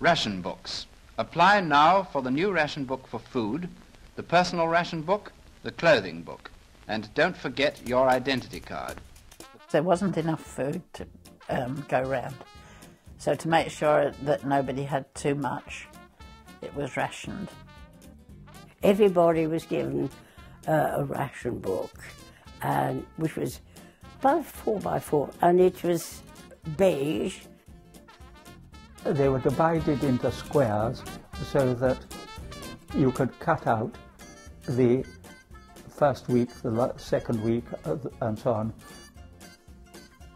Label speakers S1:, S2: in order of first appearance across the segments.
S1: Ration books. Apply now for the new ration book for food, the personal ration book, the clothing book. And don't forget your identity card.
S2: There wasn't enough food to go round. So to make sure that nobody had too much, it was rationed.
S3: Everybody was given a ration book, which was about 4x4, and it was beige.
S4: They were divided into squares so that you could cut out the first week, the second week, and so on.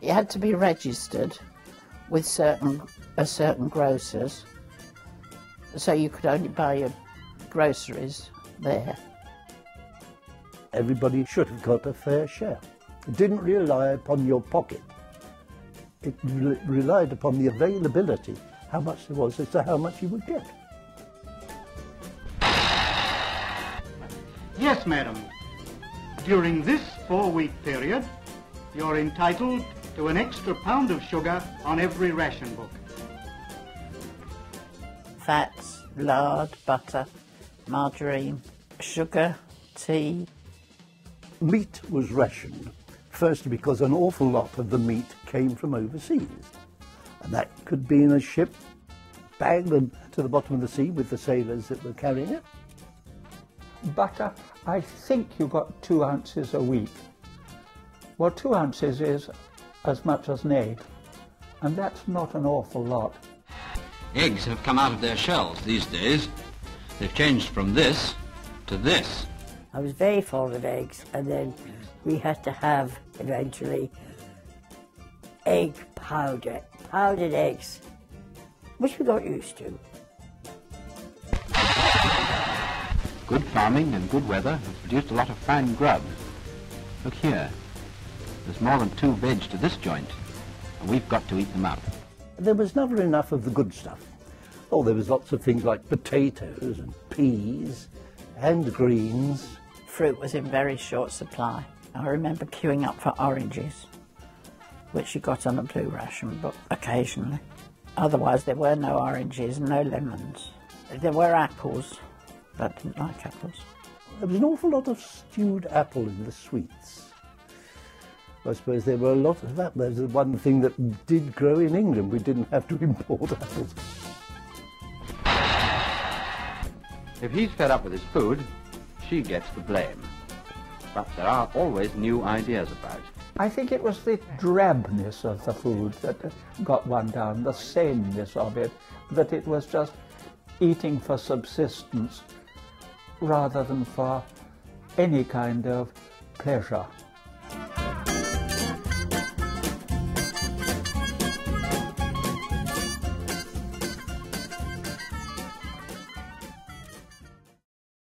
S2: You had to be registered with certain grocers, so you could only buy your groceries there.
S5: Everybody should have got a fair share. It didn't rely upon your pocket. It relied upon the availability, how much there was as to how much you would get.
S6: Yes, madam. During this 4-week period, you're entitled to an extra pound of sugar on every ration book.
S2: Fats, lard, butter, margarine, sugar, tea.
S5: Meat was rationed, firstly because an awful lot of the meat came from overseas. And that could be in a ship, bagged to the bottom of the sea with the sailors that were carrying it.
S4: Butter, I think you got 2 ounces a week. Well, 2 ounces is as much as an egg, and that's not an awful lot.
S7: Eggs have come out of their shells these days. They've changed from this to this.
S3: I was very fond of eggs, and then we had to have, eventually, egg powder, powdered eggs, which we got used to.
S1: Good farming and good weather have produced a lot of fine grub. Look here. There's more than 2 veg to this joint, and we've got to eat them up.
S5: There was never enough of the good stuff. Oh, there was lots of things like potatoes and peas and greens.
S2: Fruit was in very short supply. I remember queuing up for oranges, which you got on a blue ration book occasionally. Otherwise there were no oranges, no lemons. There were apples, but I didn't like apples.
S5: There was an awful lot of stewed apple in the sweets. I suppose there were a lot of that. There's the one thing that did grow in England. We didn't have to import apples.
S1: If he's fed up with his food, she gets the blame. But there are always new ideas about.
S4: I think it was the drabness of the food that got one down, the sameness of it, that it was just eating for subsistence rather than for any kind of pleasure.